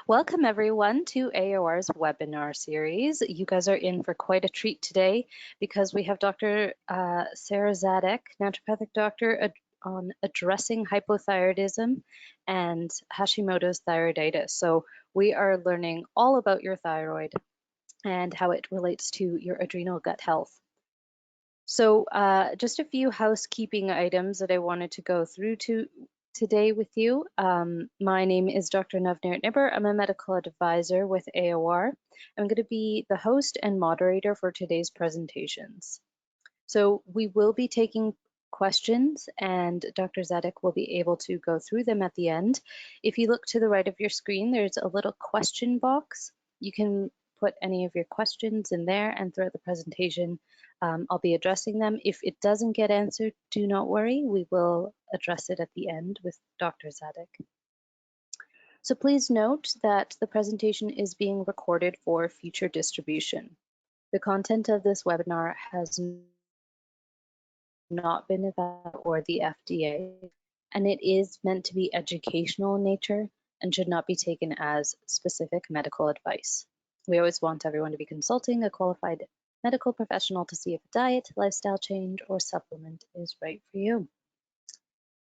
Welcome everyone to AOR's webinar series. You guys are in for quite a treat today because we have Dr. Sarah Zaddik, naturopathic doctor on addressing hypothyroidism and Hashimoto's thyroiditis. So we are learning all about your thyroid and how it relates to your adrenal gut health. So just a few housekeeping items that I wanted to go through today with you. My name is Dr. Navneet Nibber. I'm a medical advisor with AOR. I'm going to be the host and moderator for today's presentations. So we will be taking questions and Dr. Zaddik will be able to go through them at the end. If you look to the right of your screen, there's a little question box. You can put any of your questions in there, and throughout the presentation, I'll be addressing them. If it doesn't get answered, do not worry. We will address it at the end with Dr. Zaddik. So please note that the presentation is being recorded for future distribution. The content of this webinar has not been evaluated or the FDA, and it is meant to be educational in nature and should not be taken as specific medical advice. We always want everyone to be consulting a qualified medical professional to see if a diet, lifestyle change, or supplement is right for you.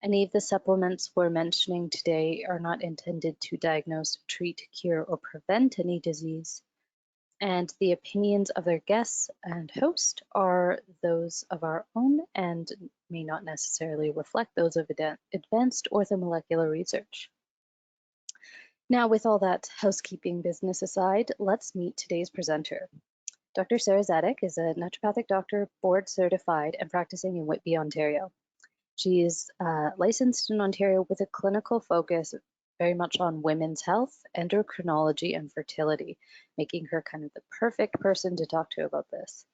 Any of the supplements we're mentioning today are not intended to diagnose, treat, cure, or prevent any disease, and the opinions of their guests and host are those of our own and may not necessarily reflect those of advanced orthomolecular research. Now, with all that housekeeping business aside, let's meet today's presenter. Dr. Sarah Zaddik is a naturopathic doctor, board certified and practicing in Whitby, Ontario. She is licensed in Ontario with a clinical focus very much on women's health, endocrinology, and fertility, making her kind of the perfect person to talk to about this.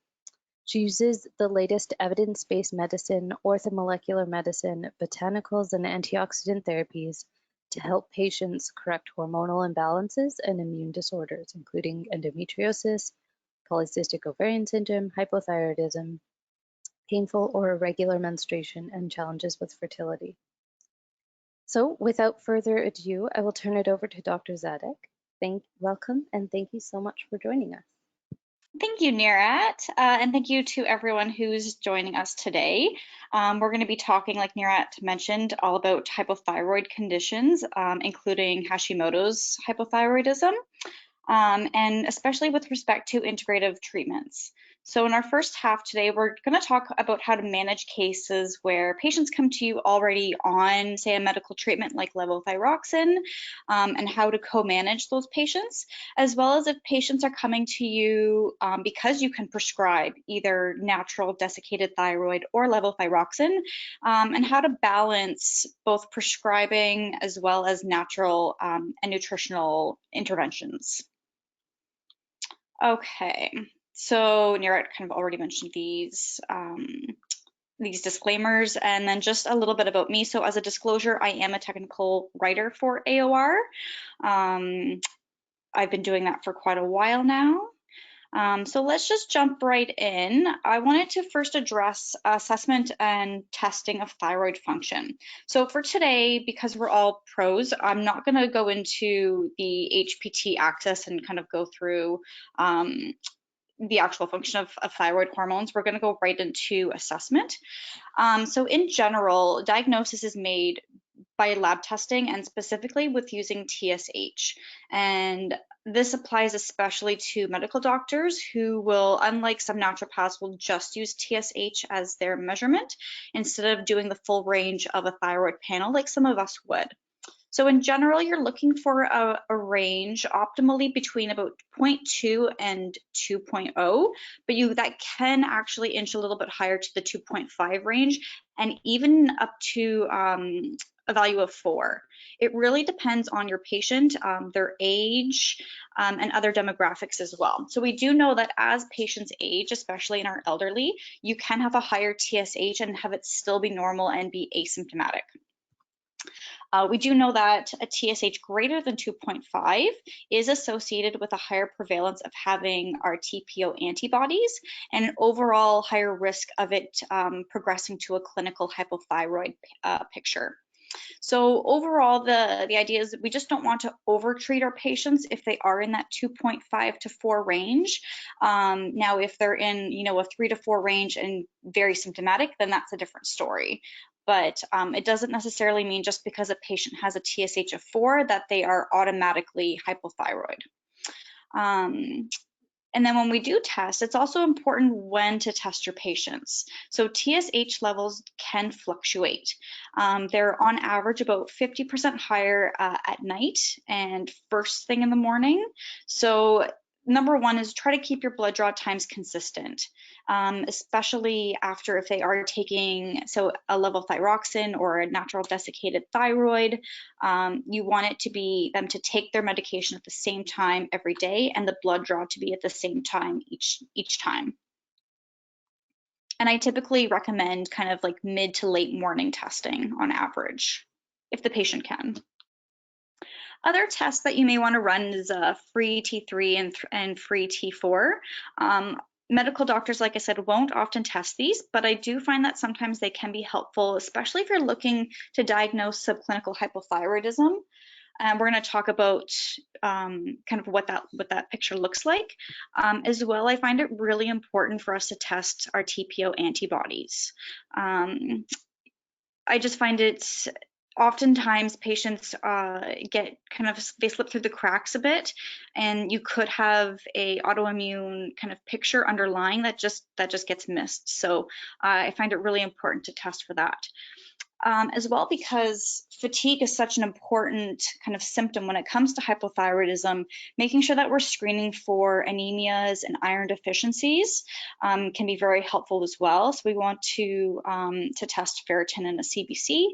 She uses the latest evidence-based medicine, orthomolecular medicine, botanicals, and antioxidant therapies to help patients correct hormonal imbalances and immune disorders, including endometriosis, polycystic ovarian syndrome, hypothyroidism, painful or irregular menstruation, and challenges with fertility. So without further ado, I will turn it over to Dr. Zaddik. Welcome, and thank you so much for joining us. Thank you, Neerat, and thank you to everyone who's joining us today. We're going to be talking, like Neerat mentioned, all about hypothyroid conditions, including Hashimoto's hypothyroidism, and especially with respect to integrative treatments. So in our first half today, we're going to talk about how to manage cases where patients come to you already on, say, a medical treatment like levothyroxine, and how to co-manage those patients, as well as if patients are coming to you because you can prescribe either natural desiccated thyroid or levothyroxine, and how to balance both prescribing as well as natural and nutritional interventions. Okay, so Neerat kind of already mentioned these disclaimers, and then just a little bit about me. So as a disclosure, I am a technical writer for AOR. I've been doing that for quite a while now. So let's just jump right in. I wanted to first address assessment and testing of thyroid function. So for today, because we're all pros, I'm not going to go into the HPT axis and kind of go through the actual function of thyroid hormones. We're going to go right into assessment. So in general, diagnosis is made by lab testing and specifically with using TSH. And this applies especially to medical doctors who will, unlike some naturopaths, will just use TSH as their measurement instead of doing the full range of a thyroid panel like some of us would. So in general, you're looking for a range optimally between about 0.2 and 2.0, but that can actually inch a little bit higher to the 2.5 range and even up to a value of 4. It really depends on your patient, their age, and other demographics as well. So we do know that as patients age, especially in our elderly, you can have a higher TSH and have it still be normal and be asymptomatic. We do know that a TSH greater than 2.5 is associated with a higher prevalence of having our Tpo antibodies and an overall higher risk of it progressing to a clinical hypothyroid picture. So overall, the idea is we just don't want to overtreat our patients if they are in that 2.5 to 4 range. Now, if they're in, a 3 to 4 range and very symptomatic, then that's a different story. But it doesn't necessarily mean just because a patient has a TSH of 4 that they are automatically hypothyroid. And then when we do test, it's also important when to test your patients. So TSH levels can fluctuate. They're on average about 50% higher at night and first thing in the morning. So number one is try to keep your blood draw times consistent, especially after if they are taking a levothyroxine or a natural desiccated thyroid. You want it to be them to take their medication at the same time every day, and the blood draw to be at the same time each time. And I typically recommend kind of like mid to late morning testing on average, if the patient can. Other tests that you may want to run is free T3 and free T4. Medical doctors, like I said, won't often test these, but I do find that sometimes they can be helpful, especially if you're looking to diagnose subclinical hypothyroidism. And we're going to talk about kind of what that picture looks like. As well, I find it really important for us to test our Tpo antibodies. I just find it's oftentimes patients they slip through the cracks a bit, and you could have a autoimmune kind of picture underlying that just gets missed. So I find it really important to test for that. As well, because fatigue is such an important kind of symptom when it comes to hypothyroidism, making sure that we're screening for anemias and iron deficiencies can be very helpful as well. So we want to test ferritin and a CBC.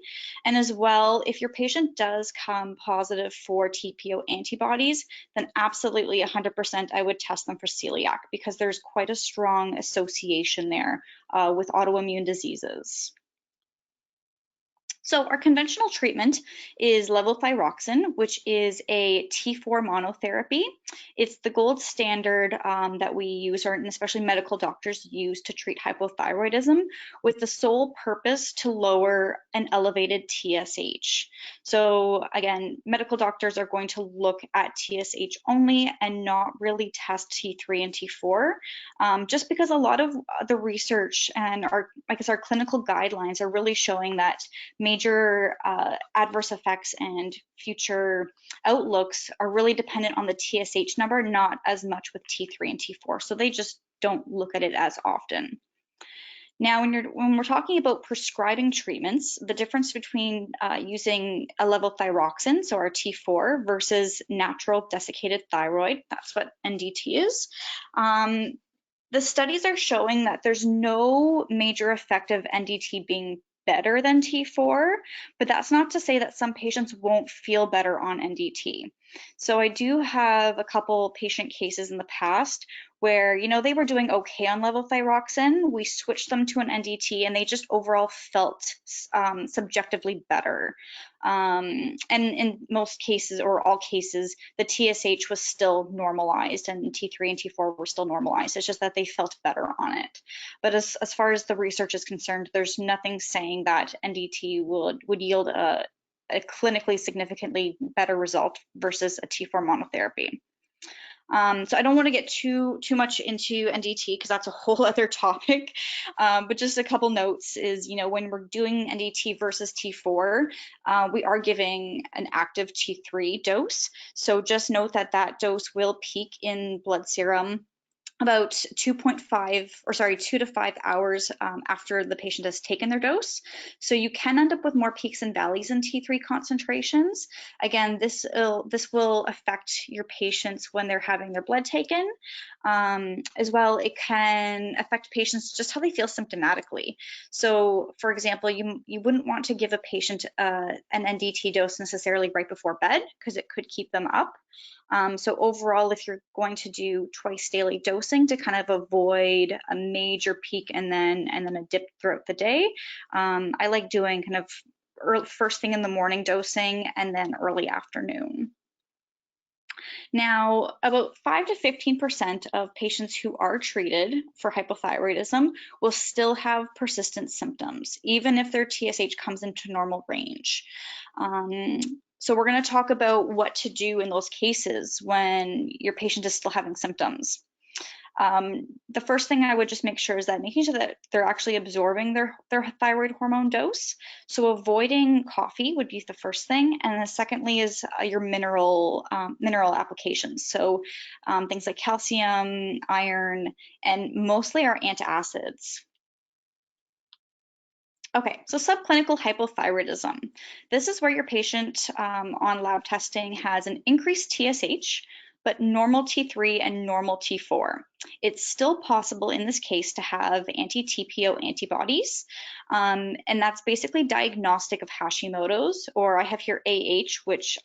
And as well, if your patient does come positive for Tpo antibodies, then absolutely 100% I would test them for celiac, because there's quite a strong association there with autoimmune diseases. So our conventional treatment is levothyroxine, which is a T4 monotherapy. It's the gold standard that we use, or especially medical doctors use to treat hypothyroidism, with the sole purpose to lower an elevated TSH. So again, medical doctors are going to look at TSH only and not really test T3 and T4, just because a lot of the research and our clinical guidelines are really showing that major adverse effects and future outlooks are really dependent on the TSH number, not as much with T3 and T4. So they just don't look at it as often. Now, when we're talking about prescribing treatments, the difference between using a levothyroxine, so our T4, versus natural desiccated thyroid, that's what NDT is. The studies are showing that there's no major effect of NDT being better than T4, but that's not to say that some patients won't feel better on NDT. So I do have a couple patient cases in the past where, they were doing okay on levothyroxine. We switched them to an NDT and they just overall felt subjectively better. And in most cases, or all cases, the TSH was still normalized and T3 and T4 were still normalized. It's just that they felt better on it. But as far as the research is concerned, there's nothing saying that NDT would yield a clinically significantly better result versus a T4 monotherapy. So I don't want to get too much into NDT because that's a whole other topic, but just a couple notes is, when we're doing NDT versus T4, we are giving an active T3 dose. So just note that that dose will peak in blood serum about 2 to 5 hours after the patient has taken their dose. So you can end up with more peaks and valleys in T3 concentrations. Again, this will affect your patients when they're having their blood taken. As well, it can affect patients just how they feel symptomatically. So for example, you wouldn't want to give a patient an NDT dose necessarily right before bed, because it could keep them up. So overall, if you're going to do twice daily dosing to kind of avoid a major peak and then a dip throughout the day, I like doing kind of first thing in the morning dosing and then early afternoon. Now, about 5 to 15% of patients who are treated for hypothyroidism will still have persistent symptoms, even if their TSH comes into normal range. So we're going to talk about what to do in those cases when your patient is still having symptoms. The first thing I would just make sure is that making sure that they're actually absorbing their thyroid hormone dose. So avoiding coffee would be the first thing. And then secondly is your mineral applications. So things like calcium, iron, and mostly our antacids. Okay, so subclinical hypothyroidism. This is where your patient on lab testing has an increased TSH, but normal T3 and normal T4. It's still possible in this case to have anti-Tpo antibodies, and that's basically diagnostic of Hashimoto'S, or I have here AH, which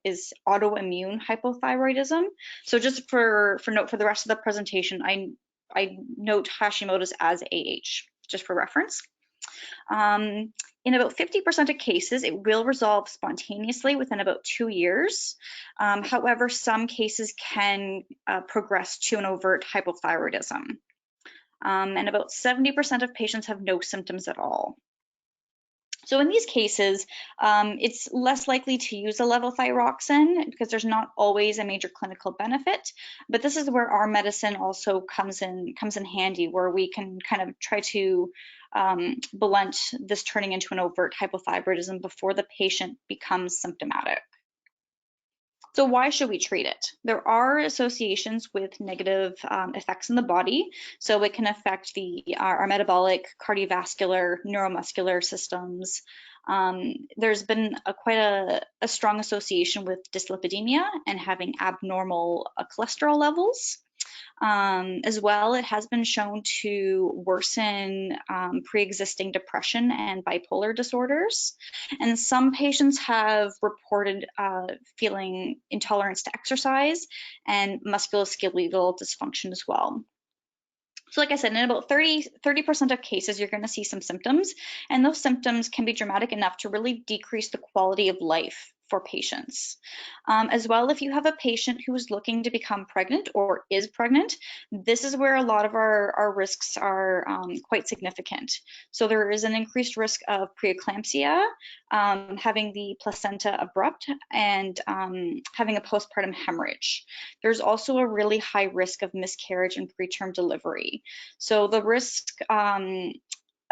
is autoimmune hypothyroidism. So just for note for the rest of the presentation, I note Hashimoto'S as AH, just for reference. In about 50% of cases, it will resolve spontaneously within about 2 years. However, some cases can progress to an overt hypothyroidism. And about 70% of patients have no symptoms at all. So in these cases, it's less likely to use a levothyroxine because there's not always a major clinical benefit. But this is where our medicine also comes in handy, where we can kind of try to blunt this turning into an overt hypothyroidism before the patient becomes symptomatic. So why should we treat it? There are associations with negative effects in the body. So it can affect our metabolic, cardiovascular, neuromuscular systems. There's been quite a strong association with dyslipidemia and having abnormal cholesterol levels. As well, it has been shown to worsen pre-existing depression and bipolar disorders. And some patients have reported feeling intolerance to exercise and musculoskeletal dysfunction as well. So like I said, in about 30% of cases, you're going to see some symptoms, and those symptoms can be dramatic enough to really decrease the quality of life for patients. As well, if you have a patient who is looking to become pregnant or is pregnant, this is where a lot of our risks are quite significant. So there is an increased risk of preeclampsia, having the placenta abrupt, and having a postpartum hemorrhage. There's also a really high risk of miscarriage and preterm delivery. So the risk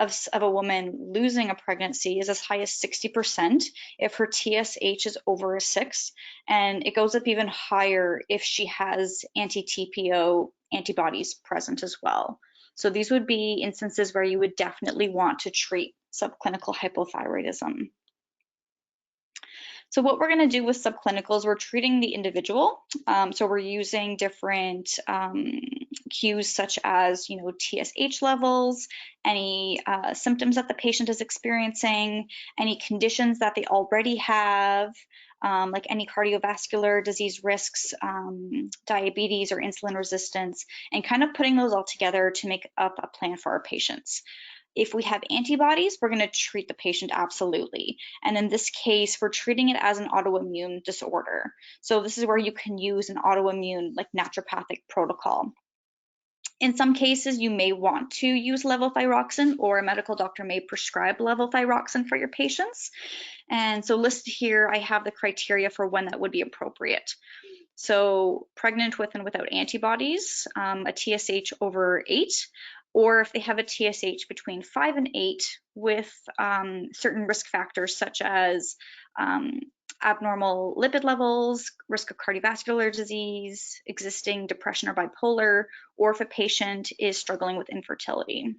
of a woman losing a pregnancy is as high as 60% if her TSH is over a 6, and it goes up even higher if she has anti-Tpo antibodies present as well. So these would be instances where you would definitely want to treat subclinical hypothyroidism. So what we're going to do with subclinicals, we're treating the individual. So we're using different cues such as, TSH levels, any symptoms that the patient is experiencing, any conditions that they already have, like any cardiovascular disease risks, diabetes or insulin resistance, and kind of putting those all together to make up a plan for our patients. If we have antibodies, we're going to treat the patient absolutely. And in this case, we're treating it as an autoimmune disorder. So this is where you can use an autoimmune, like naturopathic protocol. In some cases, you may want to use levothyroxine, or a medical doctor may prescribe levothyroxine for your patients. And so listed here, I have the criteria for when that would be appropriate. So pregnant with and without antibodies, a TSH over 8, or if they have a TSH between 5 and 8 with certain risk factors such as abnormal lipid levels, risk of cardiovascular disease, existing depression or bipolar, or if a patient is struggling with infertility.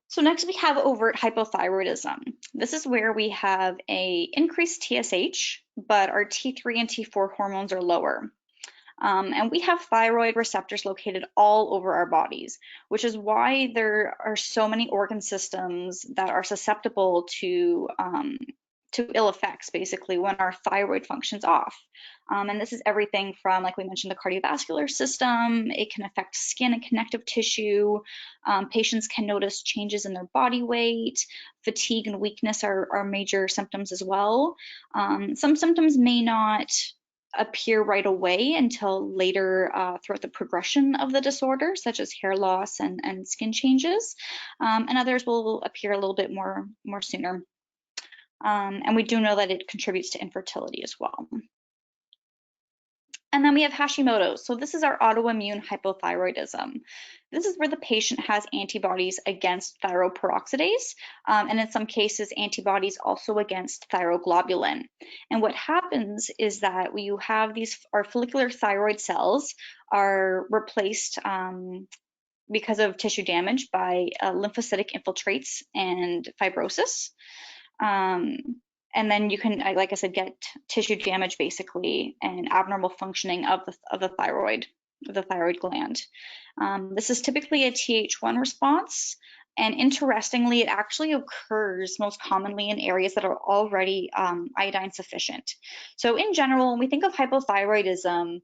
So next we have overt hypothyroidism. This is where we have an increased TSH, but our T3 and T4 hormones are lower. And we have thyroid receptors located all over our bodies, which is why there are so many organ systems that are susceptible to to ill effects, basically, when our thyroid functions off. And this is everything from, like we mentioned, the cardiovascular system. It can affect skin and connective tissue. Patients can notice changes in their body weight. Fatigue and weakness are major symptoms as well. Some symptoms may not appear right away until later throughout the progression of the disorder, such as hair loss and skin changes, and others will appear a little bit more sooner. And we do know that it contributes to infertility as well. And then we have Hashimoto's. So this is our autoimmune hypothyroidism. This is where the patient has antibodies against thyroperoxidase, and in some cases, antibodies also against thyroglobulin. And what happens is that you have our follicular thyroid cells are replaced because of tissue damage by lymphocytic infiltrates and fibrosis. And then you can, like I said, get tissue damage basically and abnormal functioning of the thyroid gland. This is typically a Th1 response, and interestingly, it actually occurs most commonly in areas that are already iodine sufficient. So in general, when we think of hypothyroidism,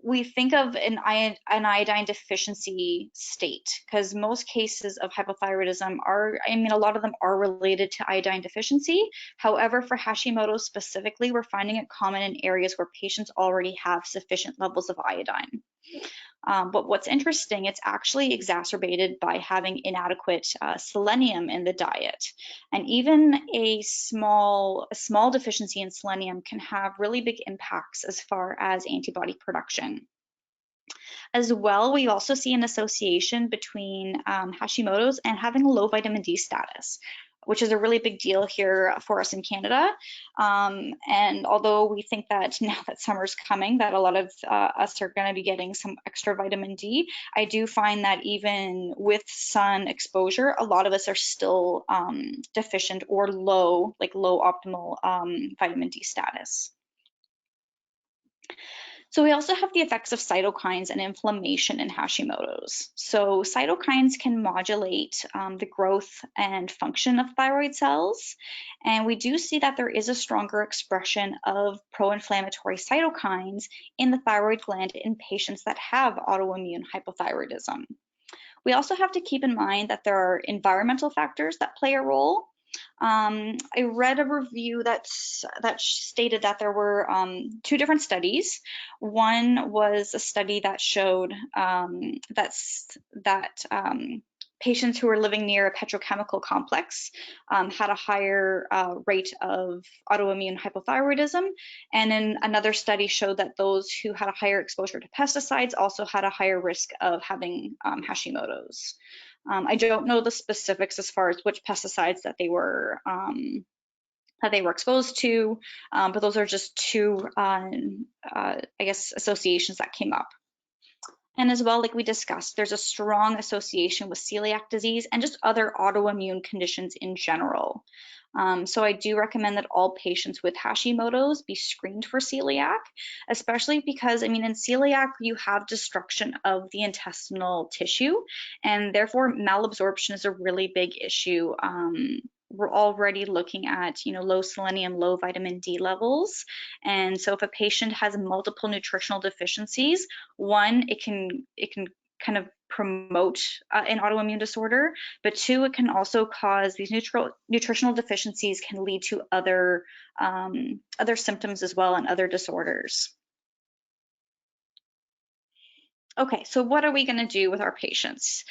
we think of an iodine deficiency state, because most cases of hypothyroidism a lot of them are related to iodine deficiency. However, for Hashimoto's specifically, we're finding it common in areas where patients already have sufficient levels of iodine. But what's interesting, it's actually exacerbated by having inadequate selenium in the diet. And even a small deficiency in selenium can have really big impacts as far as antibody production. As well, we also see an association between Hashimoto's and having a low vitamin D status, which is a really big deal here for us in Canada. And although we think that now that summer's coming, that a lot of us are going to be getting some extra vitamin D, I do find that even with sun exposure, a lot of us are still deficient or low optimal vitamin D status. So we also have the effects of cytokines and inflammation in Hashimoto's. So cytokines can modulate the growth and function of thyroid cells. And we do see that there is a stronger expression of pro-inflammatory cytokines in the thyroid gland in patients that have autoimmune hypothyroidism. We also have to keep in mind that there are environmental factors that play a role. I read a review that stated that there were 2 different studies. One was a study that showed that patients who were living near a petrochemical complex had a higher rate of autoimmune hypothyroidism. And then another study showed that those who had a higher exposure to pesticides also had a higher risk of having Hashimoto's. I don't know the specifics as far as which pesticides that they were exposed to, but those are just 2, I guess, associations that came up. And as well, like we discussed, there's a strong association with celiac disease and just other autoimmune conditions in general. So I do recommend that all patients with Hashimoto's be screened for celiac, especially because, in celiac, you have destruction of the intestinal tissue, and therefore malabsorption is a really big issue. We're already looking at, low selenium, low vitamin D levels. And so if a patient has multiple nutritional deficiencies, one, it can kind of promote an autoimmune disorder, but 2, it can also cause these nutritional deficiencies can lead to other symptoms as well and other disorders. Okay, so what are we going to do with our patients?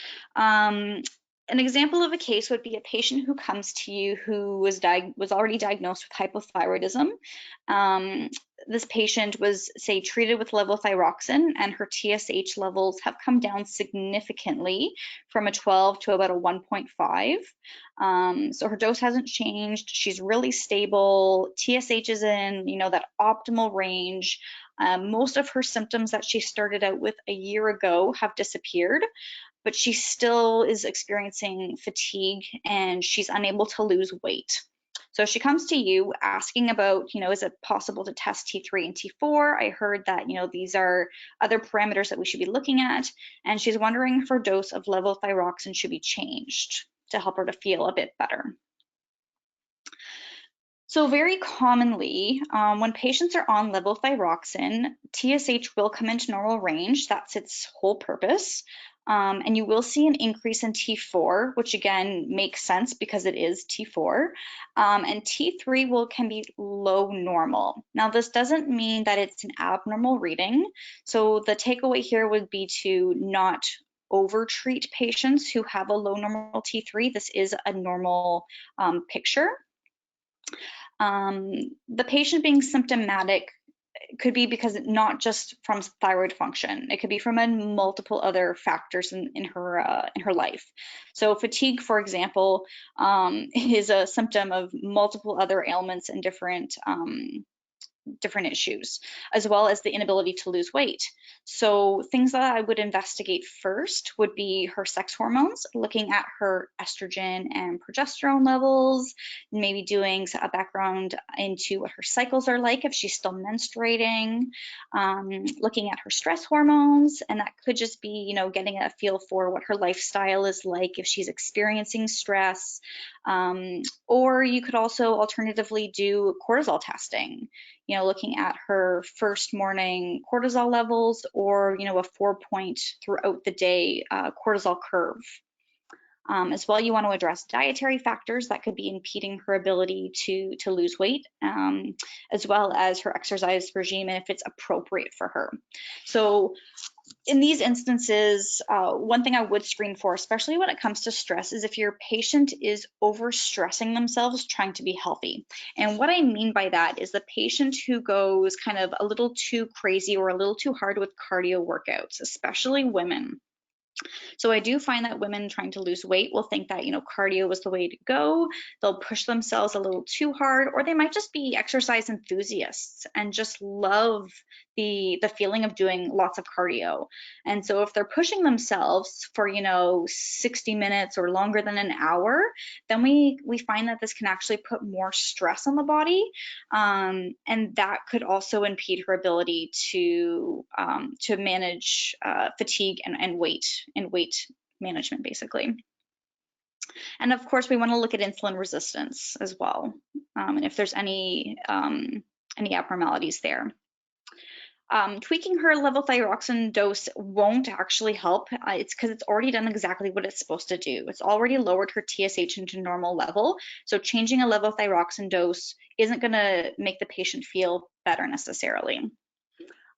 An example of a case would be a patient who comes to you who was already diagnosed with hypothyroidism. This patient was, say, treated with levothyroxine, and her TSH levels have come down significantly from a 12 to about a 1.5. So her dose hasn't changed. She's really stable. TSH is in, that optimal range. Most of her symptoms that she started out with a year ago have disappeared, but she still is experiencing fatigue and she's unable to lose weight. So she comes to you asking about, is it possible to test T3 and T4? I heard that, these are other parameters that we should be looking at. And she's wondering if her dose of levothyroxine should be changed to help her to feel a bit better. So very commonly, when patients are on levothyroxine, TSH will come into normal range. That's its whole purpose. And you will see an increase in T4, which again makes sense because it is T4. And T3 can be low normal. Now, this doesn't mean that it's an abnormal reading. So the takeaway here would be to not overtreat patients who have a low normal T3. This is a normal picture. The patient being symptomatic could be because not just from thyroid function, it could be from multiple other factors in her life. So fatigue, for example, is a symptom of multiple other ailments and different issues, as well as the inability to lose weight. So things that I would investigate first would be her sex hormones, looking at her estrogen and progesterone levels, maybe doing a background into what her cycles are like if she's still menstruating, looking at her stress hormones, and that could just be, getting a feel for what her lifestyle is like if she's experiencing stress. Or you could also alternatively do cortisol testing, looking at her first morning cortisol levels, or, a 4-point throughout the day cortisol curve. As well, you want to address dietary factors that could be impeding her ability to lose weight, as well as her exercise regime and if it's appropriate for her. So in these instances, one thing I would screen for, especially when it comes to stress, is if your patient is overstressing themselves trying to be healthy. And what I mean by that is the patient who goes kind of a little too crazy or a little too hard with cardio workouts, especially women. So I do find that women trying to lose weight will think that, cardio is the way to go. They'll push themselves a little too hard, or they might just be exercise enthusiasts and just love the feeling of doing lots of cardio. And so if they're pushing themselves for, 60 minutes or longer than an hour, then we find that this can actually put more stress on the body. And that could also impede her ability to manage fatigue and weight management, basically. And of course, we want to look at insulin resistance as well, and if there's any abnormalities there. Tweaking her levothyroxine dose won't actually help. It's because it's already done exactly what it's supposed to do. It's already lowered her TSH into normal level. So changing a levothyroxine dose isn't going to make the patient feel better necessarily.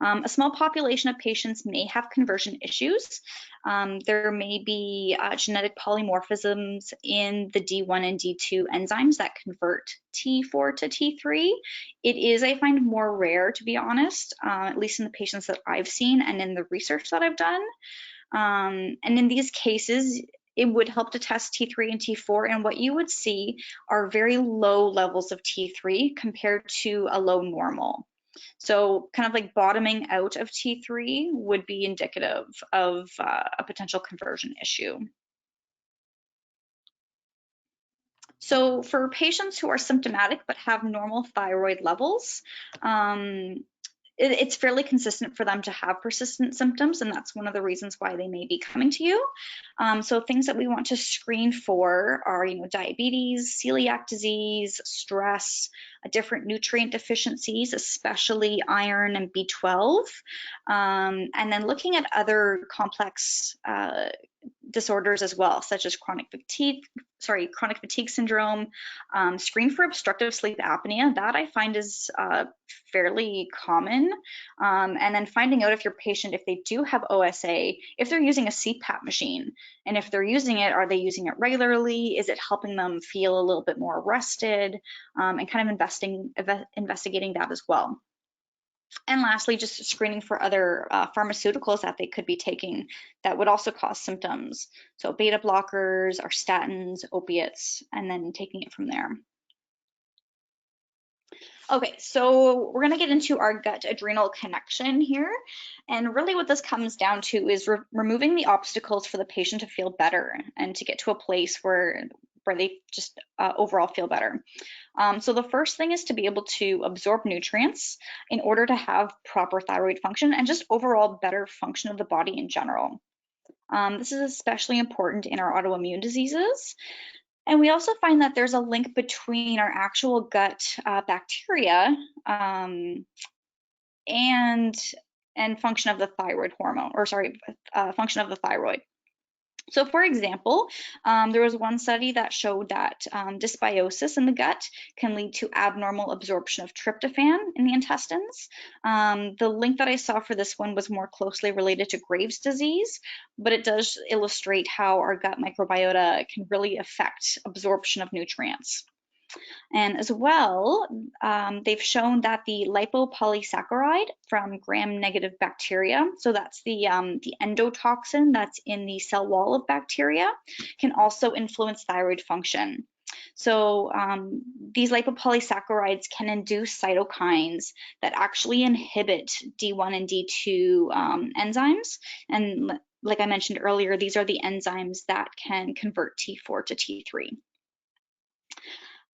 A small population of patients may have conversion issues. There may be genetic polymorphisms in the D1 and D2 enzymes that convert T4 to T3. It is, I find, more rare, to be honest, at least in the patients that I've seen and in the research that I've done. And in these cases, it would help to test T3 and T4, and what you would see are very low levels of T3 compared to a low normal. So kind of like bottoming out of T3 would be indicative of a potential conversion issue. So for patients who are symptomatic but have normal thyroid levels, it's fairly consistent for them to have persistent symptoms, and that's one of the reasons why they may be coming to you. So things that we want to screen for are, diabetes, celiac disease, stress, different nutrient deficiencies, especially iron and B12, and then looking at other complex disorders as well, such as chronic fatigue syndrome, screen for obstructive sleep apnea. That I find is fairly common. And then finding out if your patient, if they do have OSA, if they're using a CPAP machine, and if they're using it, are they using it regularly? Is it helping them feel a little bit more rested? And kind of investigating that as well. And lastly, just screening for other pharmaceuticals that they could be taking that would also cause symptoms. So beta blockers or statins, opiates, and then taking it from there. Okay, so we're going to get into our gut-adrenal connection here. And really what this comes down to is removing the obstacles for the patient to feel better and to get to a place where they just overall feel better. So the first thing is to be able to absorb nutrients in order to have proper thyroid function and just overall better function of the body in general. This is especially important in our autoimmune diseases. And we also find that there's a link between our actual gut bacteria and function of the thyroid hormone, or sorry, function of the thyroid. So for example, there was one study that showed that dysbiosis in the gut can lead to abnormal absorption of tryptophan in the intestines. The link that I saw for this one was more closely related to Graves' disease, but it does illustrate how our gut microbiota can really affect absorption of nutrients. And as well, they've shown that the lipopolysaccharide from gram-negative bacteria, so that's the endotoxin that's in the cell wall of bacteria, can also influence thyroid function. So these lipopolysaccharides can induce cytokines that actually inhibit D1 and D2 enzymes. And like I mentioned earlier, these are the enzymes that can convert T4 to T3.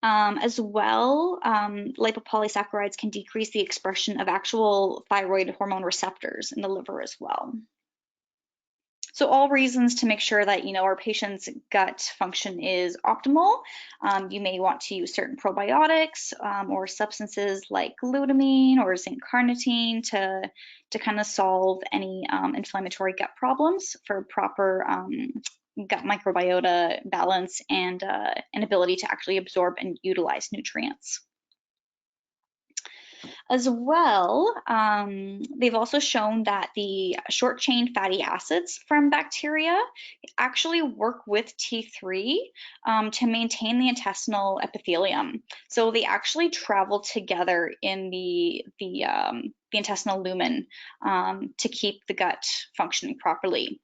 As well, lipopolysaccharides can decrease the expression of actual thyroid hormone receptors in the liver as well. So all reasons to make sure that our patient's gut function is optimal. You may want to use certain probiotics or substances like glutamine or zinc carnitine to kind of solve any inflammatory gut problems for proper gut microbiota balance and an ability to actually absorb and utilize nutrients. As well, they've also shown that the short-chain fatty acids from bacteria actually work with T3 to maintain the intestinal epithelium. So they actually travel together in the intestinal lumen to keep the gut functioning properly.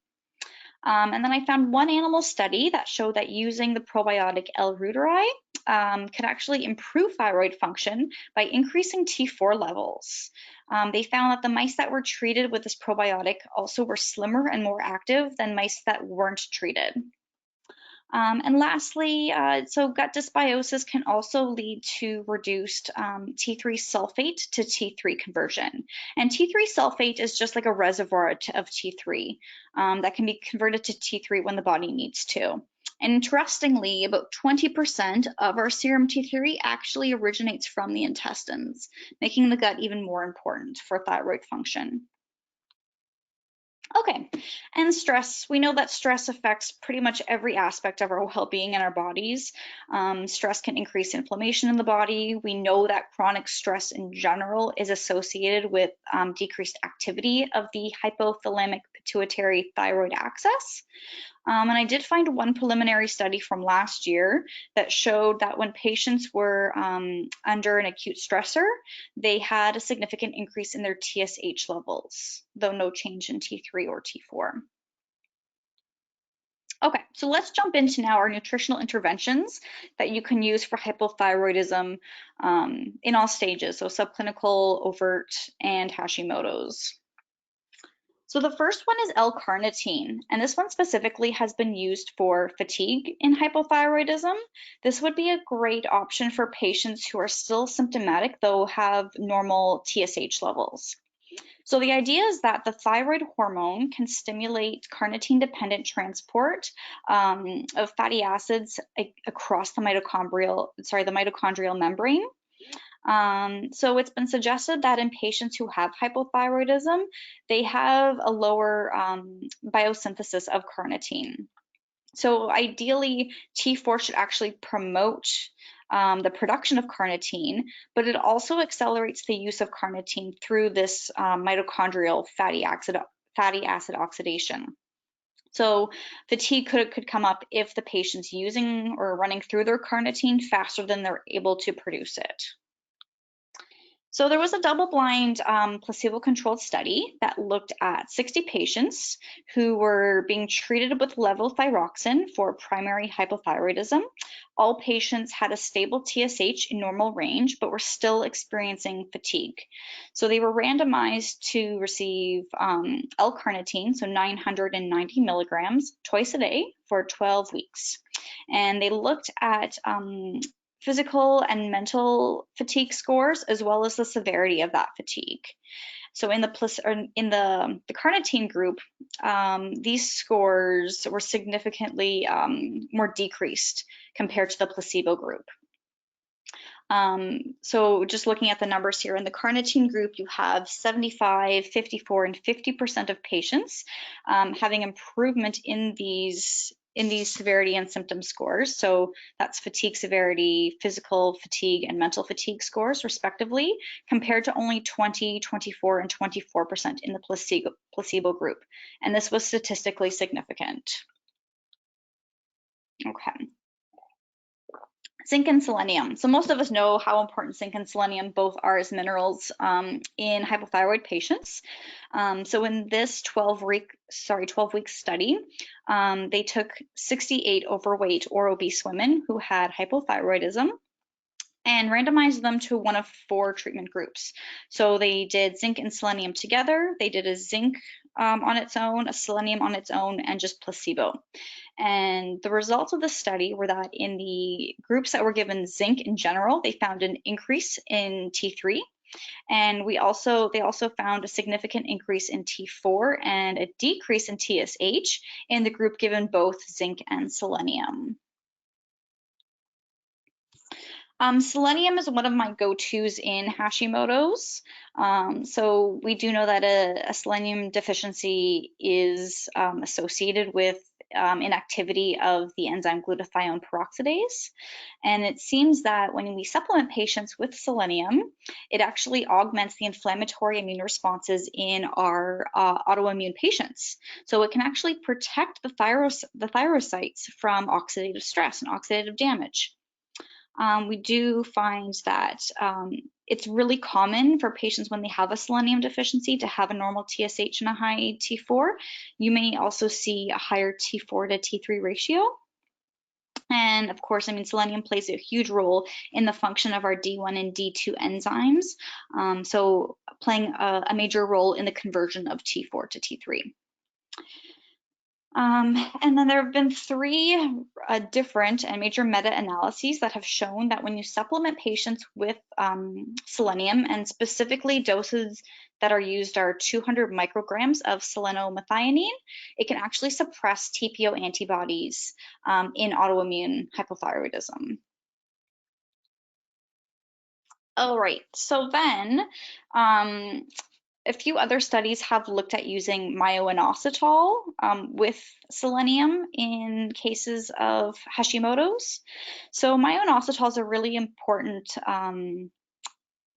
And then I found one animal study that showed that using the probiotic L. reuteri could actually improve thyroid function by increasing T4 levels. They found that the mice that were treated with this probiotic also were slimmer and more active than mice that weren't treated. And lastly, so gut dysbiosis can also lead to reduced T3 sulfate to T3 conversion. And T3 sulfate is just like a reservoir of T3 that can be converted to T3 when the body needs to. And interestingly, about 20% of our serum T3 actually originates from the intestines, making the gut even more important for thyroid function. Okay, and stress. We know that stress affects pretty much every aspect of our well-being in our bodies. Stress can increase inflammation in the body. We know that chronic stress in general is associated with decreased activity of the hypothalamic pituitary thyroid axis. And I did find one preliminary study from last year that showed that when patients were under an acute stressor, they had a significant increase in their TSH levels, though no change in T3 or T4. Okay, so let's jump into now our nutritional interventions that you can use for hypothyroidism in all stages, so subclinical, overt, and Hashimoto's. So the first one is L-Carnitine, and this one specifically has been used for fatigue in hypothyroidism. This would be a great option for patients who are still symptomatic, though have normal TSH levels. So the idea is that the thyroid hormone can stimulate carnitine-dependent transport of fatty acids across the mitochondrial membrane. So it's been suggested that in patients who have hypothyroidism, they have a lower biosynthesis of carnitine. So ideally, T4 should actually promote the production of carnitine, but it also accelerates the use of carnitine through this mitochondrial fatty acid oxidation. So fatigue could come up if the patient's using or running through their carnitine faster than they're able to produce it. So there was a double-blind placebo-controlled study that looked at 60 patients who were being treated with levothyroxine for primary hypothyroidism. All patients had a stable TSH in normal range, but were still experiencing fatigue. So they were randomized to receive L-Carnitine, so 990 milligrams twice a day for 12 weeks. And they looked at physical and mental fatigue scores, as well as the severity of that fatigue. So in the carnitine group, these scores were significantly more decreased compared to the placebo group. So just looking at the numbers here, in the carnitine group, you have 75, 54, and 50% of patients having improvement in these severity and symptom scores. So that's fatigue severity, physical fatigue, and mental fatigue scores, respectively, compared to only 20, 24, and 24% in the placebo group. And this was statistically significant. Okay. Zinc and selenium. So most of us know how important zinc and selenium both are as minerals in hypothyroid patients. So in this 12-week study, they took 68 overweight or obese women who had hypothyroidism and randomized them to one of 4 treatment groups. So they did zinc and selenium together. They did a zinc on its own, a selenium on its own, and just placebo. And the results of the study were that in the groups that were given zinc in general, they found an increase in T3. And they also found a significant increase in T4 and a decrease in TSH in the group given both zinc and selenium. Selenium is one of my go-tos in Hashimoto's. So we do know that a selenium deficiency is associated with inactivity of the enzyme glutathione peroxidase. And it seems that when we supplement patients with selenium, it actually augments the inflammatory immune responses in our autoimmune patients. So it can actually protect the thyrocytes from oxidative stress and oxidative damage. We do find that it's really common for patients when they have a selenium deficiency to have a normal TSH and a high T4. You may also see a higher T4 to T3 ratio. And of course, selenium plays a huge role in the function of our D1 and D2 enzymes, so playing a major role in the conversion of T4 to T3. And then there have been 3 different and major meta-analyses that have shown that when you supplement patients with selenium, and specifically doses that are used are 200 micrograms of selenomethionine, it can actually suppress Tpo antibodies in autoimmune hypothyroidism. All right, so then a few other studies have looked at using myo-inositol with selenium in cases of Hashimoto's. So myo-inositol is a really important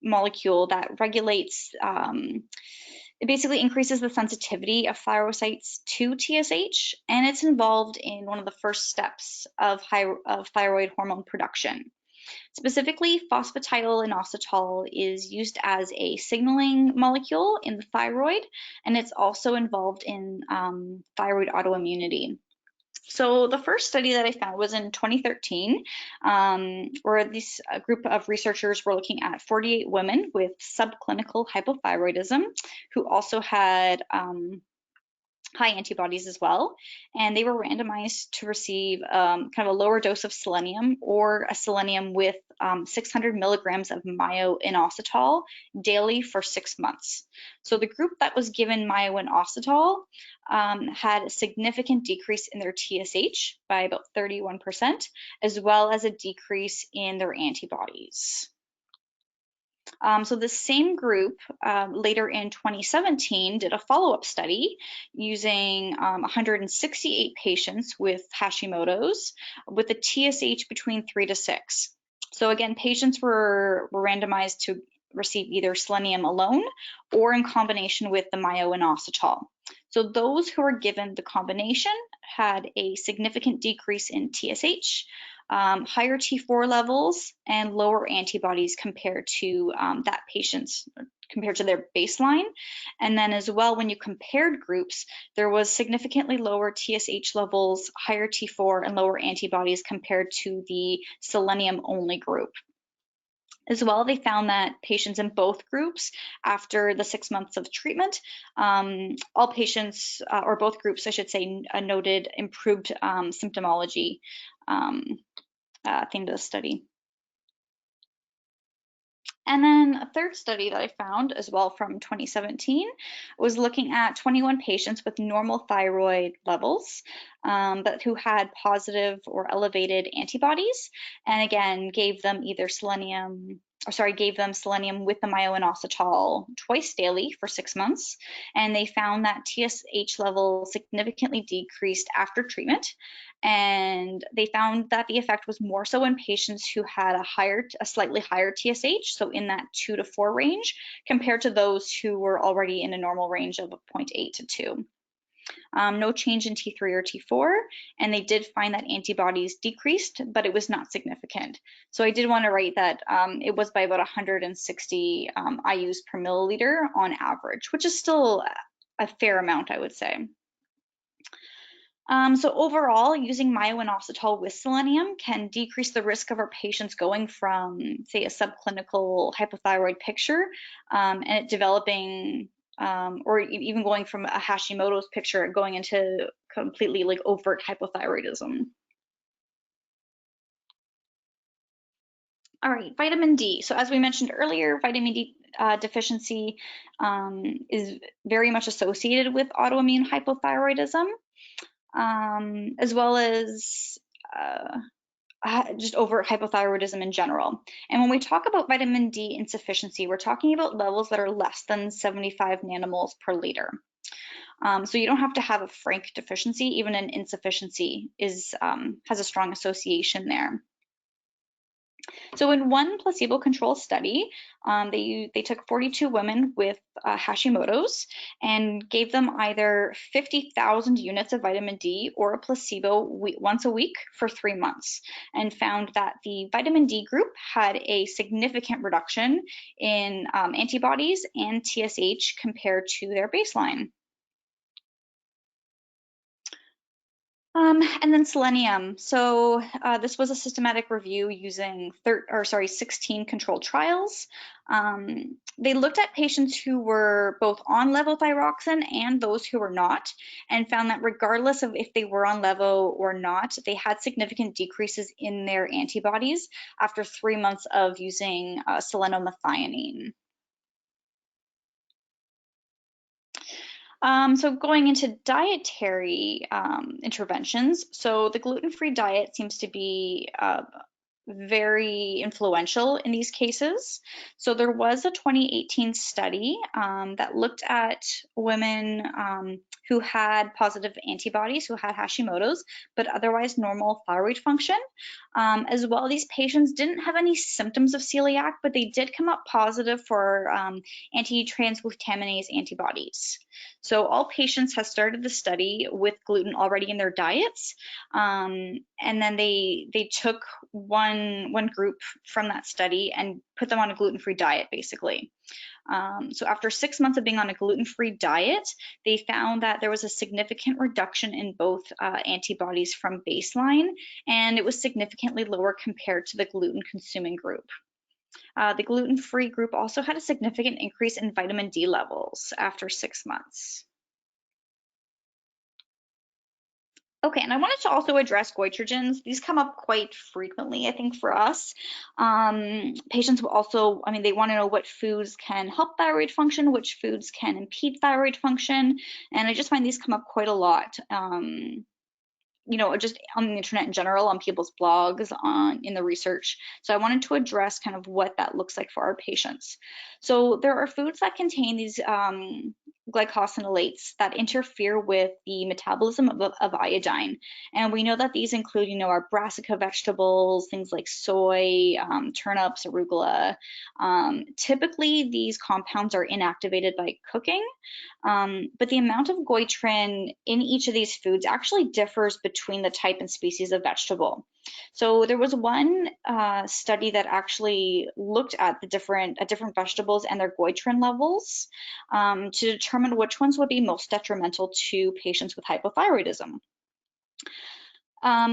molecule that regulates, it basically increases the sensitivity of thyrocytes to TSH, and it's involved in one of the first steps of thyroid hormone production. Specifically, phosphatidylinositol is used as a signaling molecule in the thyroid, and it's also involved in thyroid autoimmunity. So the first study that I found was in 2013, where this group of researchers were looking at 48 women with subclinical hypothyroidism who also had high antibodies as well, and they were randomized to receive kind of a lower dose of selenium or a selenium with 600 milligrams of myo-inositol daily for 6 months. So the group that was given myo-inositol had a significant decrease in their TSH by about 31%, as well as a decrease in their antibodies. So the same group later in 2017 did a follow-up study using 168 patients with Hashimoto's with a TSH between 3 to 6. So again, patients were randomized to receive either selenium alone or in combination with the myo-inositol. So those who were given the combination had a significant decrease in TSH, higher T4 levels, and lower antibodies compared to compared to their baseline. And then as well, when you compared groups, there was significantly lower TSH levels, higher T4, and lower antibodies compared to the selenium-only group. As well, they found that patients in both groups, after the 6 months of treatment, all patients, or both groups, I should say, noted improved symptomology at the end of the study. And then a third study that I found as well from 2017 was looking at 21 patients with normal thyroid levels, but who had positive or elevated antibodies, and again gave them either selenium with the myo-inositol twice daily for 6 months, and they found that TSH levels significantly decreased after treatment. And they found that the effect was more so in patients who had a slightly higher TSH, so in that 2 to 4 range, compared to those who were already in a normal range of 0.8 to 2. No change in T3 or T4, and they did find that antibodies decreased, but it was not significant. So I did want to write that it was by about 160 IUs per milliliter on average, which is still a fair amount, I would say. So overall, using myo-inositol with selenium can decrease the risk of our patients going from, say, a subclinical hypothyroid picture and it developing, or even going from a Hashimoto's picture, going into completely like overt hypothyroidism. All right, vitamin D. So as we mentioned earlier, vitamin D deficiency is very much associated with autoimmune hypothyroidism. As well as just overt hypothyroidism in general. And when we talk about vitamin D insufficiency, we're talking about levels that are less than 75 nanomoles per liter. So you don't have to have a frank deficiency, even an insufficiency has a strong association there. So in one placebo-controlled study, they took 42 women with Hashimoto's and gave them either 50,000 units of vitamin D or a placebo once a week for 3 months, and found that the vitamin D group had a significant reduction in antibodies and TSH compared to their baseline. And then selenium. So this was a systematic review using 16 controlled trials. They looked at patients who were both on levothyroxine and those who were not, and found that regardless of if they were on levo or not, they had significant decreases in their antibodies after 3 months of using selenomethionine. So going into dietary interventions, so the gluten-free diet seems to be very influential in these cases. So there was a 2018 study that looked at women who had positive antibodies, who had Hashimoto's, but otherwise normal thyroid function. As well, these patients didn't have any symptoms of celiac, but they did come up positive for anti-transglutaminase antibodies. So all patients have started the study with gluten already in their diets, and then they took one group from that study and put them on a gluten-free diet, basically. So after 6 months of being on a gluten-free diet, they found that there was a significant reduction in both antibodies from baseline, and it was significantly lower compared to the gluten-consuming group. The gluten-free group also had a significant increase in vitamin D levels after 6 months. Okay, and I wanted to also address goitrogens. These come up quite frequently, I think, for us. Patients will also, they want to know what foods can help thyroid function, which foods can impede thyroid function, and I just find these come up quite a lot. Just on the internet in general, on people's blogs, in the research. So I wanted to address kind of what that looks like for our patients. So there are foods that contain these glycosinolates that interfere with the metabolism of iodine. And we know that these include, our brassica vegetables, things like soy, turnips, arugula. Typically, these compounds are inactivated by cooking, but the amount of goitrin in each of these foods actually differs between the type and species of vegetable. So there was one study that actually looked at the different vegetables and their goitrin levels to determine which ones would be most detrimental to patients with hypothyroidism.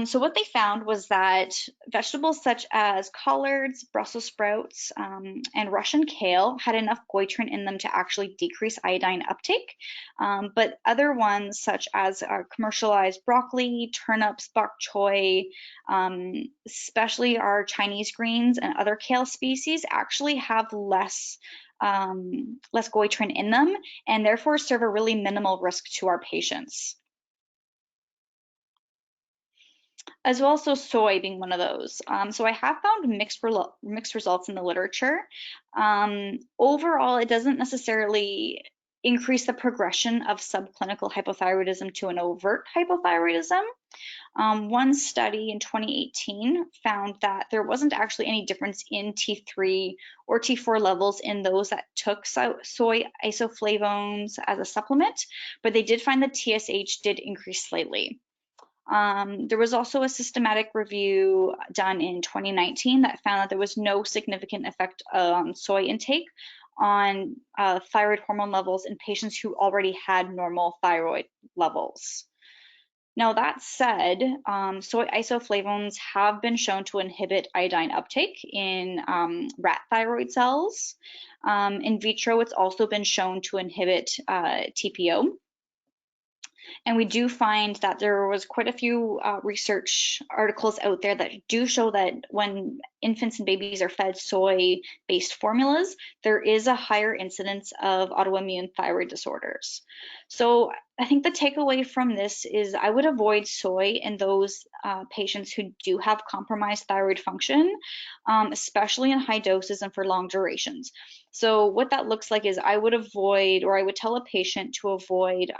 So what they found was that vegetables such as collards, Brussels sprouts, and Russian kale had enough goitrin in them to actually decrease iodine uptake. But other ones such as commercialized broccoli, turnips, bok choy, especially our Chinese greens and other kale species actually have less goitrin in them and therefore serve a really minimal risk to our patients. As well as soy being one of those. So I have found mixed results in the literature. Overall, it doesn't necessarily increase the progression of subclinical hypothyroidism to an overt hypothyroidism. One study in 2018 found that there wasn't actually any difference in T3 or T4 levels in those that took soy isoflavones as a supplement, but they did find that TSH did increase slightly. There was also a systematic review done in 2019 that found that there was no significant effect on soy intake on thyroid hormone levels in patients who already had normal thyroid levels. Now, that said, soy isoflavones have been shown to inhibit iodine uptake in rat thyroid cells. In vitro, it's also been shown to inhibit TPO. And we do find that there was quite a few research articles out there that do show that when infants and babies are fed soy-based formulas, there is a higher incidence of autoimmune thyroid disorders. So I think the takeaway from this is I would avoid soy in those patients who do have compromised thyroid function, especially in high doses and for long durations. So what that looks like is I would avoid, or I would tell a patient to avoid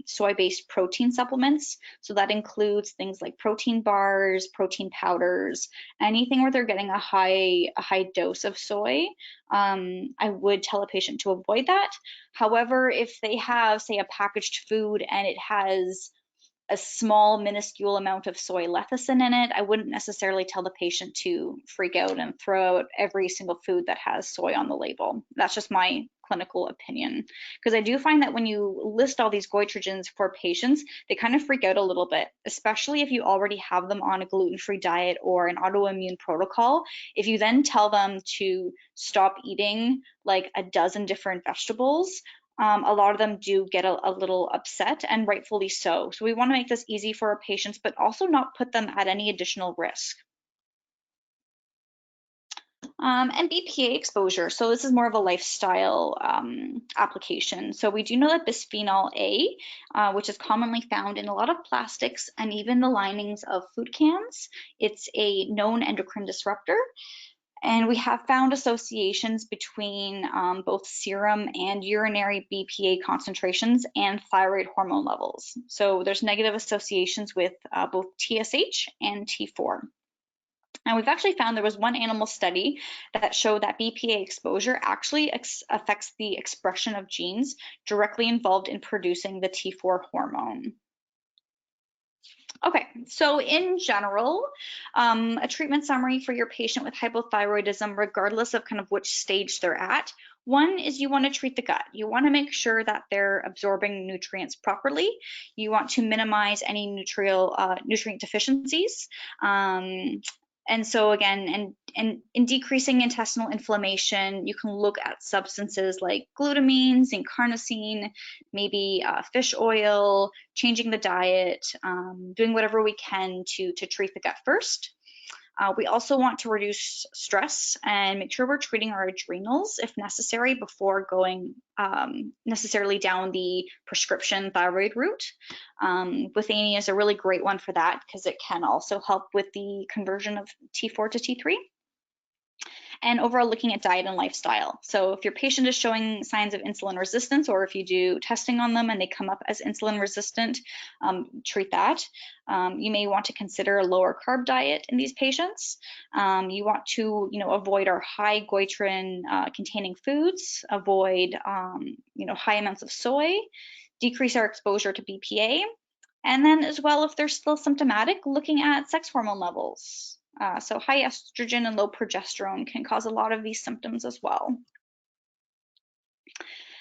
soy-based protein supplements. So that includes things like protein bars, protein powders, anything where they're getting a high dose of soy. I would tell a patient to avoid that. However, if they have, say, a packaged food and it has a small minuscule amount of soy lecithin in it, I wouldn't necessarily tell the patient to freak out and throw out every single food that has soy on the label. That's just my clinical opinion, because I do find that when you list all these goitrogens for patients, they kind of freak out a little bit, especially if you already have them on a gluten-free diet or an autoimmune protocol. If you then tell them to stop eating like a dozen different vegetables, a lot of them do get a little upset, and rightfully so. So we want to make this easy for our patients, but also not put them at any additional risk. And Bpa exposure. So this is more of a lifestyle application. So we do know that bisphenol A, which is commonly found in a lot of plastics and even the linings of food cans, it's a known endocrine disruptor. And we have found associations between both serum and urinary BPA concentrations and thyroid hormone levels. So there's negative associations with both TSH and T4. And we've actually found there was one animal study that showed that Bpa exposure actually affects the expression of genes directly involved in producing the T4 hormone. Okay, so in general, a treatment summary for your patient with hypothyroidism, regardless of kind of which stage they're at. One is you want to treat the gut. You want to make sure that they're absorbing nutrients properly. You want to minimize any nutrient deficiencies. And so again, and in decreasing intestinal inflammation, you can look at substances like glutamine, zinc carnosine, maybe fish oil, changing the diet, doing whatever we can to treat the gut first. We also want to reduce stress and make sure we're treating our adrenals if necessary before going necessarily down the prescription thyroid route. Withania is a really great one for that because it can also help with the conversion of T4 to T3. And overall looking at diet and lifestyle. So if your patient is showing signs of insulin resistance, or if you do testing on them and they come up as insulin resistant, treat that. You may want to consider a lower carb diet in these patients. You want to, avoid our high goitrin containing foods, avoid, high amounts of soy, decrease our exposure to BPA. And then as well, if they're still symptomatic, looking at sex hormone levels. So high estrogen and low progesterone can cause a lot of these symptoms as well.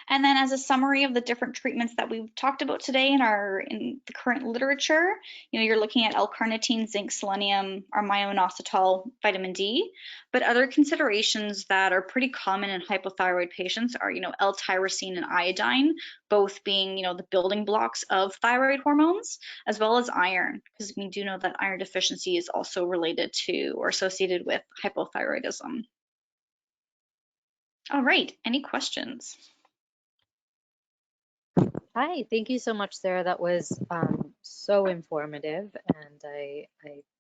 And then as a summary of the different treatments that we've talked about today in the current literature, you're looking at L-Carnitine, zinc, selenium, or myo-inositol, vitamin D. But other considerations that are pretty common in hypothyroid patients are, L-tyrosine and iodine, both being, the building blocks of thyroid hormones, as well as iron, because we do know that iron deficiency is also related to or associated with hypothyroidism. All right, any questions? Hi, thank you so much, Sarah. That was so informative, and I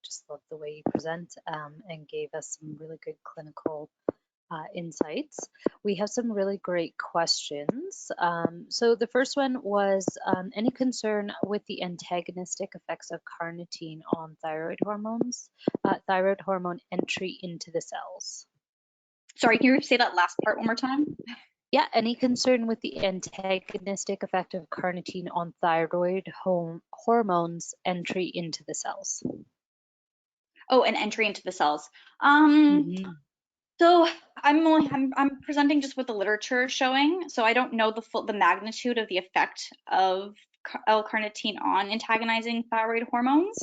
just love the way you present and gave us some really good clinical insights. We have some really great questions. So the first one was any concern with the antagonistic effects of carnitine on thyroid hormone entry into the cells? Sorry, can you say that last part one more time? Yeah, any concern with the antagonistic effect of carnitine on thyroid hormones entry into the cells? Oh, an entry into the cells. Mm-hmm. So I'm presenting just what the literature is showing. So I don't know the magnitude of the effect of L-carnitine on antagonizing thyroid hormones.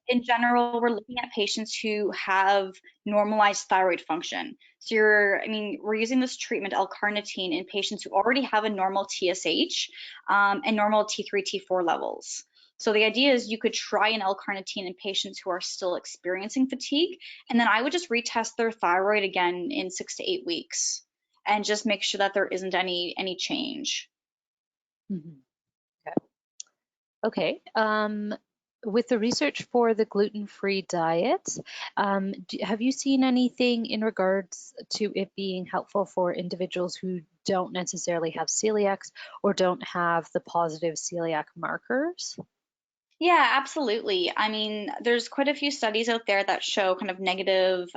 In general, we're looking at patients who have normalized thyroid function. So we're using this treatment, L-carnitine, in patients who already have a normal TSH and normal T3, T4 levels. So the idea is you could try an L-carnitine in patients who are still experiencing fatigue, and then I would just retest their thyroid again in 6 to 8 weeks and just make sure that there isn't any change. Mm-hmm. Okay. With the research for the gluten-free diet, have you seen anything in regards to it being helpful for individuals who don't necessarily have celiacs or don't have the positive celiac markers? Yeah, absolutely. There's quite a few studies out there that show kind of the negative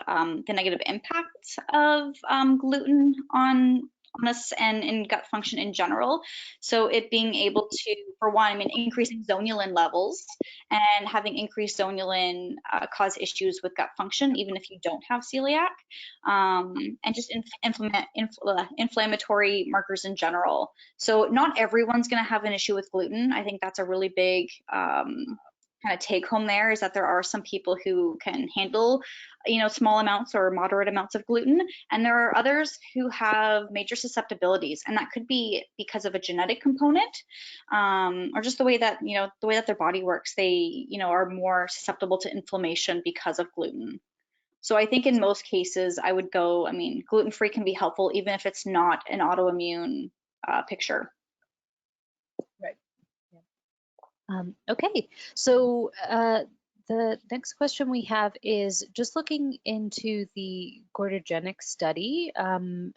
impact of gluten on us and in gut function in general. So it being able to, for one, increasing zonulin levels and having increased zonulin cause issues with gut function, even if you don't have celiac, and just inflammatory markers in general. So not everyone's going to have an issue with gluten. I think that's a really big kind of take home there, is that there are some people who can handle, small amounts or moderate amounts of gluten, and there are others who have major susceptibilities, and that could be because of a genetic component, or just the way that their body works. They are more susceptible to inflammation because of gluten. So I think in most cases I would go, gluten-free can be helpful even if it's not an autoimmune picture. Right. Yeah. Okay, so the next question we have is just looking into the goitrogenic study and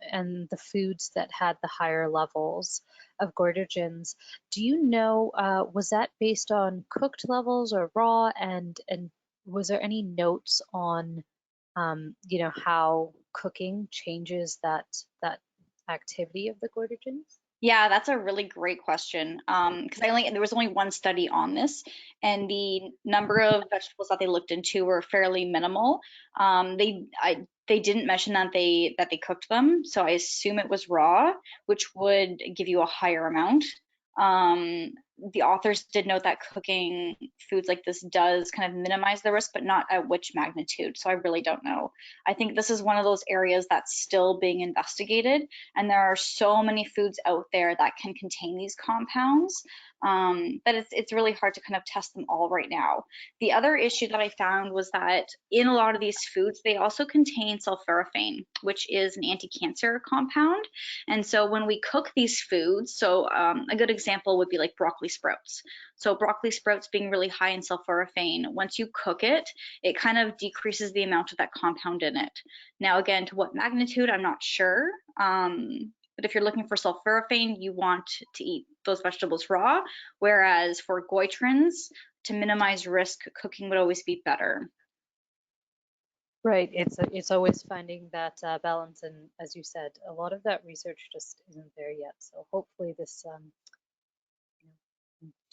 the foods that had the higher levels of goitrogens. Do you know, was that based on cooked levels or raw? And was there any notes on, how cooking changes that activity of the goitrogens? Yeah, that's a really great question. Because there was only one study on this, and the number of vegetables that they looked into were fairly minimal. They didn't mention that they cooked them, so I assume it was raw, which would give you a higher amount. The authors did note that cooking foods like this does kind of minimize the risk, but not at which magnitude. So I really don't know. I think this is one of those areas that's still being investigated, and there are so many foods out there that can contain these compounds that it's really hard to kind of test them all right now. The other issue that I found was that in a lot of these foods, they also contain sulforaphane, which is an anti-cancer compound. And so when we cook these foods, so a good example would be like broccoli sprouts. So broccoli sprouts being really high in sulforaphane, once you cook it, it kind of decreases the amount of that compound in it. Now, again, to what magnitude, I'm not sure. But if you're looking for sulforaphane, you want to eat those vegetables raw, whereas for goitrins, to minimize risk, cooking would always be better. Right. It's always finding that balance, and as you said, a lot of that research just isn't there yet. So hopefully this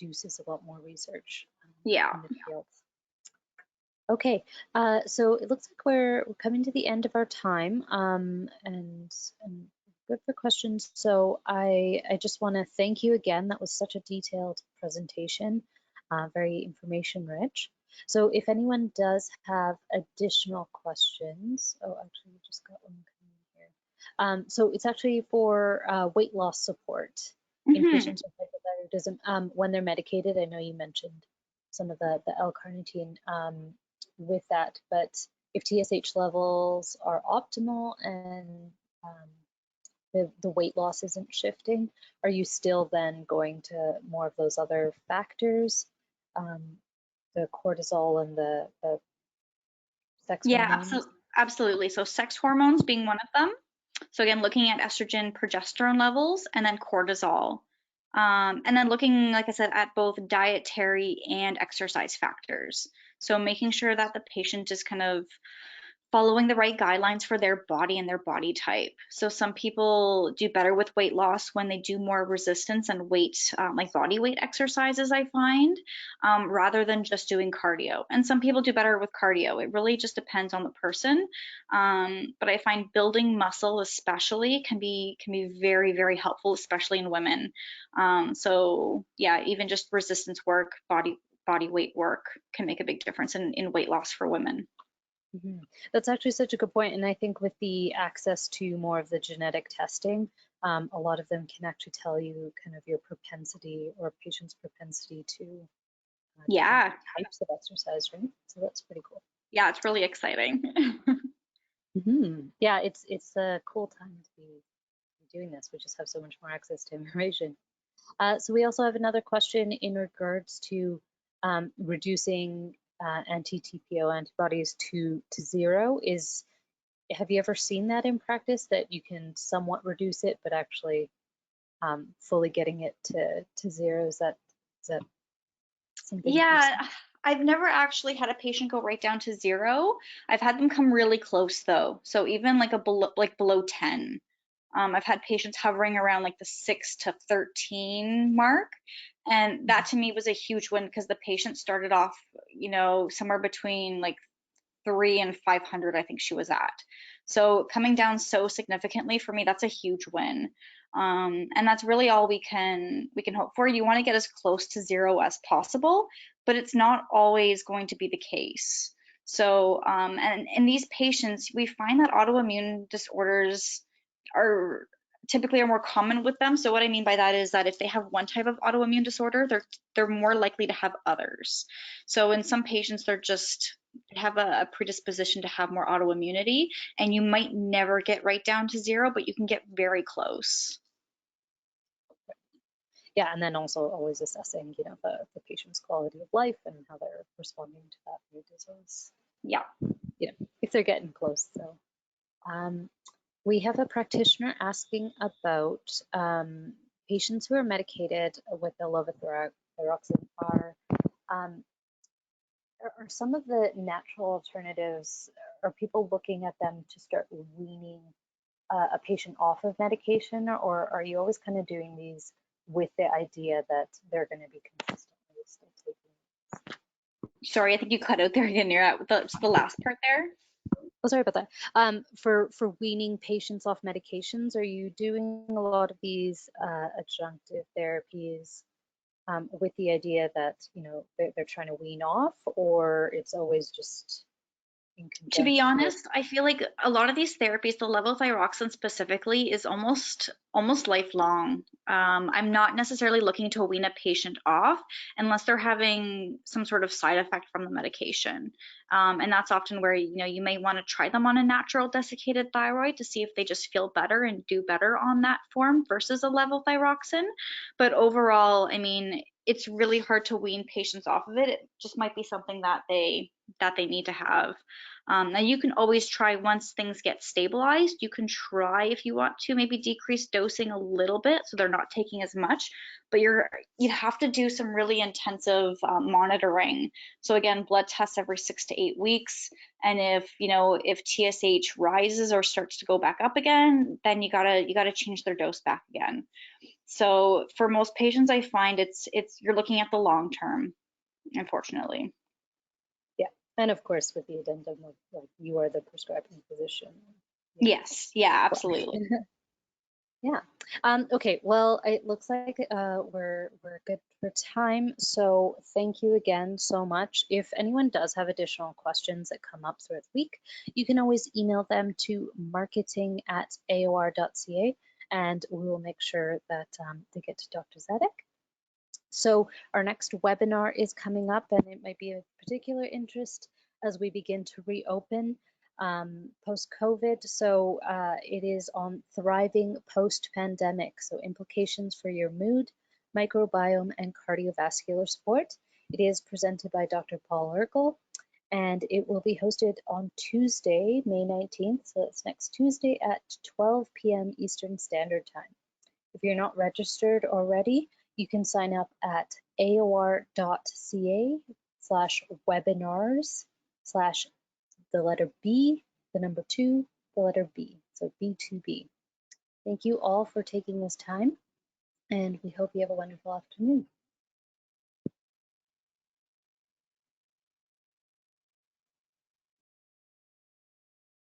induces a lot more research Yeah. in the field. Okay, so it looks like we're coming to the end of our time, and good for questions. So I just want to thank you again. That was such a detailed presentation, very information rich. So if anyone does have additional questions, oh, actually, we just got one coming here. So it's actually for weight loss support in patients with hypothyroidism when they're medicated. I know you mentioned some of the L-Carnitine with that, but if TSH levels are optimal and the weight loss isn't shifting, are you still then going to more of those other factors, the cortisol and the sex Yeah, hormones? absolutely. So sex hormones being one of them. So again, looking at estrogen, progesterone levels, and then cortisol. And then looking, like I said, at both dietary and exercise factors. So making sure that the patient is kind of following the right guidelines for their body and their body type. So some people do better with weight loss when they do more resistance and weight, like body weight exercises, I find, rather than just doing cardio. And some people do better with cardio. It really just depends on the person. But I find building muscle especially can be very, very helpful, especially in women. So yeah, even just resistance work, body weight work can make a big difference in weight loss for women. That's actually such a good point. And I think with the access to more of the genetic testing, a lot of them can actually tell you kind of your propensity or patient's propensity to different Yeah, types of exercise, right? So that's pretty cool. yeah, it's really exciting. Yeah, it's a cool time to be doing this. We just have so much more access to information. So we also have another question in regards to reducing anti-TPO antibodies to zero. Have you ever seen that in practice, that you can somewhat reduce it, but actually fully getting it to zero? Is that something that you've Yeah, seen? I've never actually had a patient go right down to zero. I've had them come really close though. So even like below 10. I've had patients hovering around like the 6 to 13 mark. And that to me was a huge win because the patient started off, somewhere between like 3 and 500, I think she was at. So coming down so significantly for me, that's a huge win. And that's really all we can hope for. You want to get as close to zero as possible, but it's not always going to be the case. So, and in these patients, we find that autoimmune disorders are typically are more common with them. So what I mean by that is that if they have one type of autoimmune disorder, they're more likely to have others. So in some patients, they have a predisposition to have more autoimmunity, and you might never get right down to zero, but you can get very close. Yeah, and then also always assessing, the patient's quality of life and how they're responding to that new disease. Yeah. If they're getting close. So we have a practitioner asking about patients who are medicated with the levothyroxine um, are some of the natural alternatives, are people looking at them to start weaning a patient off of medication, or are you always kind of doing these with the idea that they're going to be consistently still taking? Sorry, I think you cut out there again. You're at the last part there. Oh, sorry about that. For weaning patients off medications, are you doing a lot of these adjunctive therapies with the idea that they're trying to wean off, or it's always just in To be conjunction with? honest, I feel like a lot of these therapies, the levothyroxine specifically, is almost lifelong. I'm not necessarily looking to wean a patient off unless they're having some sort of side effect from the medication. And that's often where you may want to try them on a natural desiccated thyroid to see if they just feel better and do better on that form versus a levothyroxine. But overall, I mean, it's really hard to wean patients off of it. It just might be something that they need to have. Now you can always try, once things get stabilized, you can try, if you want to, maybe decrease dosing a little bit so they're not taking as much, but you'd have to do some really intensive monitoring. So again, blood tests every 6 to 8 weeks. And if TSH rises or starts to go back up again, then you gotta change their dose back again. So for most patients, I find it's you're looking at the long term, unfortunately. Yeah, and of course with the addendum of like you are the prescribing physician. Yes, yeah, absolutely. Yeah. Okay. Well, it looks like we're good for time. So thank you again so much. If anyone does have additional questions that come up throughout the week, you can always email them to marketing@aor.ca, and we will make sure that they get to Dr. Zaddik. So our next webinar is coming up, and it might be of particular interest as we begin to reopen post-COVID. So it is on thriving post-pandemic, so implications for your mood, microbiome, and cardiovascular support. It is presented by Dr. Paul Urkel, and it will be hosted on Tuesday, May 19th, so that's next Tuesday at 12 p.m. Eastern Standard Time. If you're not registered already, you can sign up at aor.ca/webinars/ the B, the number 2, the letter B, so B2B. Thank you all for taking this time, and we hope you have a wonderful afternoon.